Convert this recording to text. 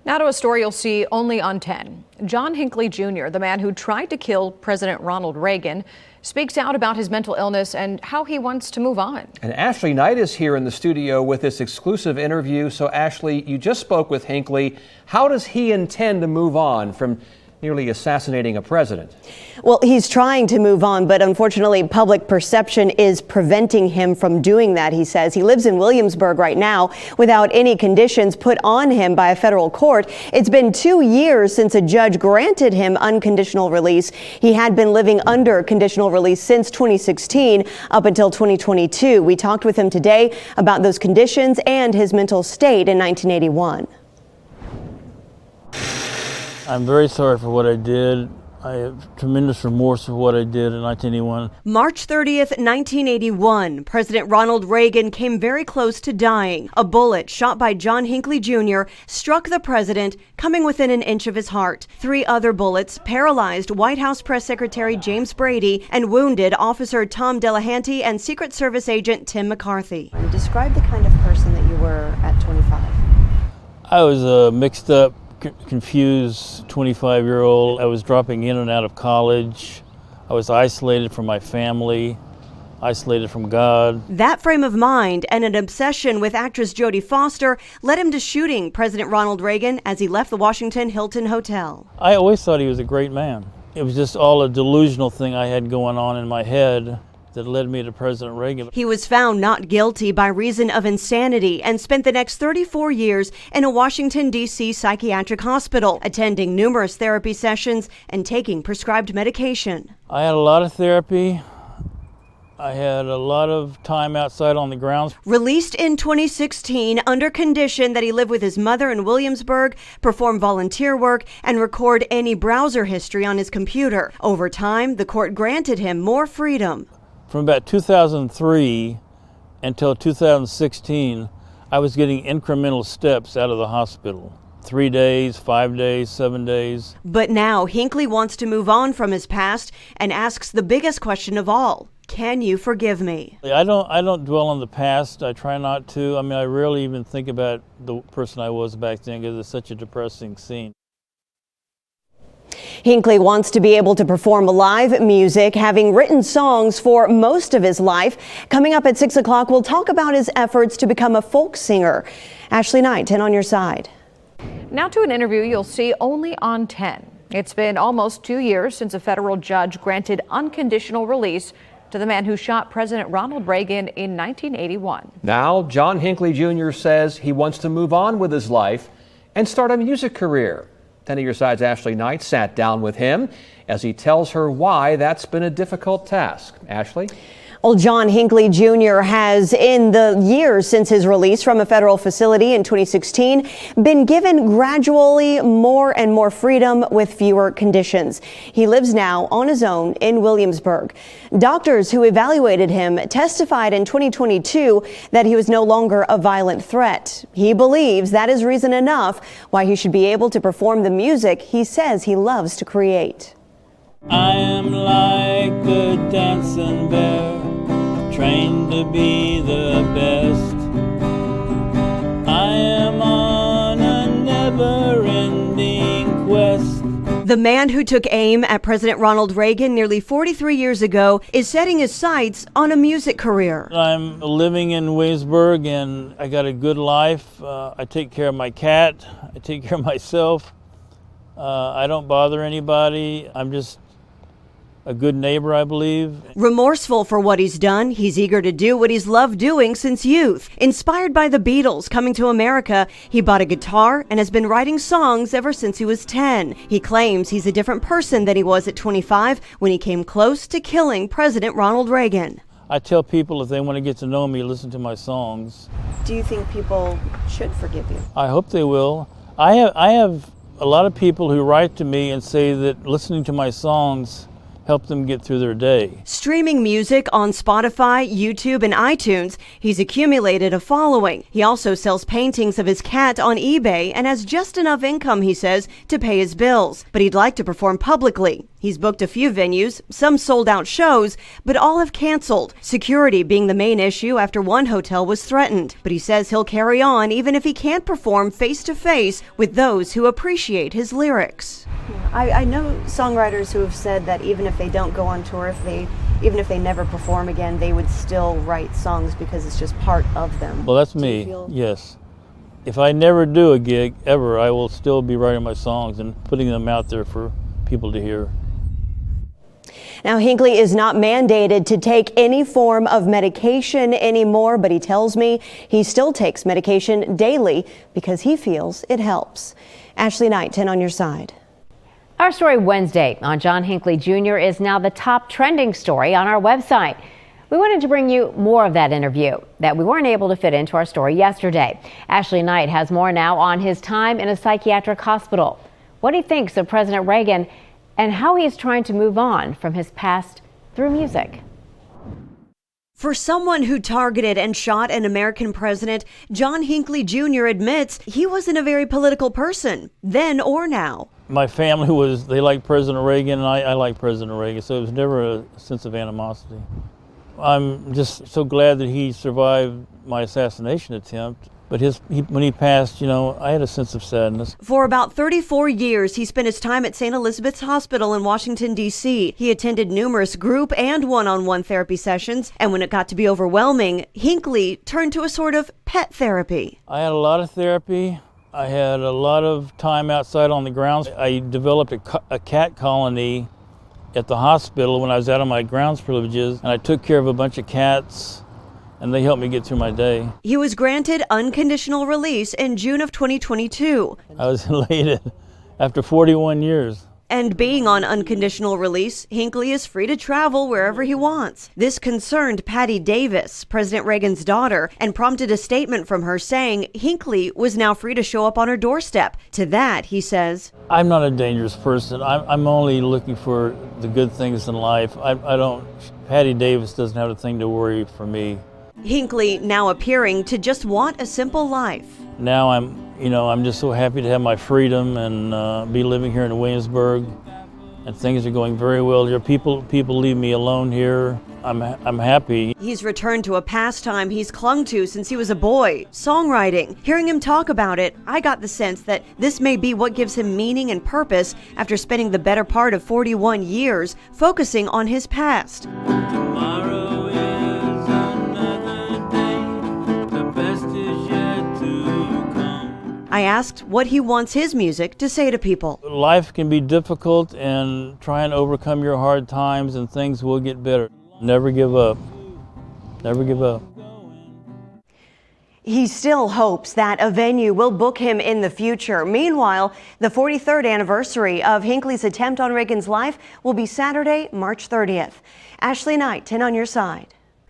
Now to a story you'll see only on 10. John Hinckley Jr., the man who tried to kill President Ronald Reagan, speaks out about his mental illness and how he wants to move on. And Ashley Knight is here in the studio with this exclusive interview. So Ashley, you just spoke with Hinckley. How does he intend to move on from nearly assassinating a president? Well, he's trying to move on, but unfortunately public perception is preventing him from doing that, he says. He lives in Williamsburg right now without any conditions put on him by a federal court. It's been 2 years since a judge granted him unconditional release. He had been living under conditional release since 2016 up until 2022. We talked with him today about those conditions and his mental state in 1981. I'm very sorry for what I did. I have tremendous remorse for what I did in 1981. March 30th, 1981, President Ronald Reagan came very close to dying. A bullet shot by John Hinckley Jr. struck the president, coming within an inch of his heart. 3 other bullets paralyzed White House Press Secretary James Brady and wounded Officer Tom Delahanty and Secret Service agent Tim McCarthy. Describe the kind of person that you were at 25. I was a mixed up, confused 25-year-old. I was dropping in and out of college. I was isolated from my family, isolated from God. That frame of mind and an obsession with actress Jodie Foster led him to shooting President Ronald Reagan as he left the Washington Hilton Hotel. I always thought he was a great man. It was just all a delusional thing I had going on in my head that led me to President Reagan. He was found not guilty by reason of insanity and spent the next 34 years in a Washington, D.C. psychiatric hospital, attending numerous therapy sessions and taking prescribed medication. I had a lot of therapy. I had a lot of time outside on the grounds. Released in 2016 under condition that he live with his mother in Williamsburg, perform volunteer work, and record any browser history on his computer. Over time, the court granted him more freedom. From about 2003 until 2016, I was getting incremental steps out of the hospital. 3 days, 5 days, 7 days. But now Hinckley wants to move on from his past and asks the biggest question of all. Can you forgive me? I don't dwell on the past. I try not to. I mean, I rarely even think about the person I was back then because it's such a depressing scene. Hinckley wants to be able to perform live music, having written songs for most of his life. Coming up at 6 o'clock, we'll talk about his efforts to become a folk singer. Ashley Knight, 10 on your side. Now to an interview you'll see only on 10. It's been almost 2 years since a federal judge granted unconditional release to the man who shot President Ronald Reagan in 1981. Now, John Hinckley Jr. says he wants to move on with his life and start a music career. 10 on your side's Ashley Knight sat down with him as he tells her why that's been a difficult task. Ashley? Well, John Hinckley Jr. has, in the years since his release from a federal facility in 2016, been given gradually more and more freedom with fewer conditions. He lives now on his own in Williamsburg. Doctors who evaluated him testified in 2022 that he was no longer a violent threat. He believes that is reason enough why he should be able to perform the music he says he loves to create. I am like a dancing bear, trained to be the best. I am on a never-ending quest. The man who took aim at President Ronald Reagan nearly 43 years ago is setting his sights on a music career. I'm living in Williamsburg and I got a good life. I take care of my cat. I take care of myself. I don't bother anybody. I'm just a good neighbor, I believe. Remorseful for what he's done, he's eager to do what he's loved doing since youth. Inspired by the Beatles coming to America, he bought a guitar and has been writing songs ever since he was 10. He claims he's a different person than he was at 25 when he came close to killing President Ronald Reagan. I tell people if they want to get to know me, listen to my songs. Do you think people should forgive you? I hope they will. I have a lot of people who write to me and say that listening to my songs help them get through their day. Streaming music on Spotify, YouTube, and iTunes, he's accumulated a following. He also sells paintings of his cat on eBay and has just enough income, he says, to pay his bills. But he'd like to perform publicly. He's booked a few venues, some sold out shows, but all have canceled. Security being the main issue after one hotel was threatened. But he says he'll carry on even if he can't perform face to face with those who appreciate his lyrics. I know songwriters who have said that even if they don't go on tour, even if they never perform again, they would still write songs because it's just part of them. Well, that's me, yes. If I never do a gig ever, I will still be writing my songs and putting them out there for people to hear. Now, Hinckley is not mandated to take any form of medication anymore, but he tells me he still takes medication daily because he feels it helps. Ashley Knight, 10 on your side. Our story Wednesday on John Hinckley Jr. is now the top trending story on our website. We wanted to bring you more of that interview that we weren't able to fit into our story yesterday. Ashley Knight has more now on his time in a psychiatric hospital, what he thinks of President Reagan, and how he is trying to move on from his past through music. For someone who targeted and shot an American president, John Hinckley Jr. admits he wasn't a very political person, then or now. My family they liked President Reagan, and I like President Reagan, so it was never a sense of animosity. I'm just so glad that he survived my assassination attempt. But when he passed, I had a sense of sadness. For about 34 years, he spent his time at St. Elizabeth's Hospital in Washington, D.C. He attended numerous group and one-on-one therapy sessions. And when it got to be overwhelming, Hinckley turned to a sort of pet therapy. I had a lot of therapy. I had a lot of time outside on the grounds. I developed a cat colony at the hospital when I was out on my grounds privileges, and I took care of a bunch of cats, and they helped me get through my day. He was granted unconditional release in June of 2022. I was elated after 41 years. And being on unconditional release, Hinckley is free to travel wherever he wants. This concerned Patty Davis, President Reagan's daughter, and prompted a statement from her saying Hinckley was now free to show up on her doorstep. To that, he says, I'm not a dangerous person. I'm only looking for the good things in life. Patty Davis doesn't have a thing to worry for me. Hinckley now appearing to just want a simple life. Now I'm just so happy to have my freedom and be living here in Williamsburg, and things are going very well here. People leave me alone here. I'm happy. He's returned to a pastime he's clung to since he was a boy, songwriting. Hearing him talk about it, I got the sense that this may be what gives him meaning and purpose after spending the better part of 41 years focusing on his past. Tomorrow is another day. The best is yet to come. I asked what he wants his music to say to people. Life can be difficult, and try and overcome your hard times, and things will get better. Never give up. Never give up. He still hopes that a venue will book him in the future. Meanwhile, the 43rd anniversary of Hinckley's attempt on Reagan's life will be Saturday, March 30th. Ashley Knight, 10 on your side.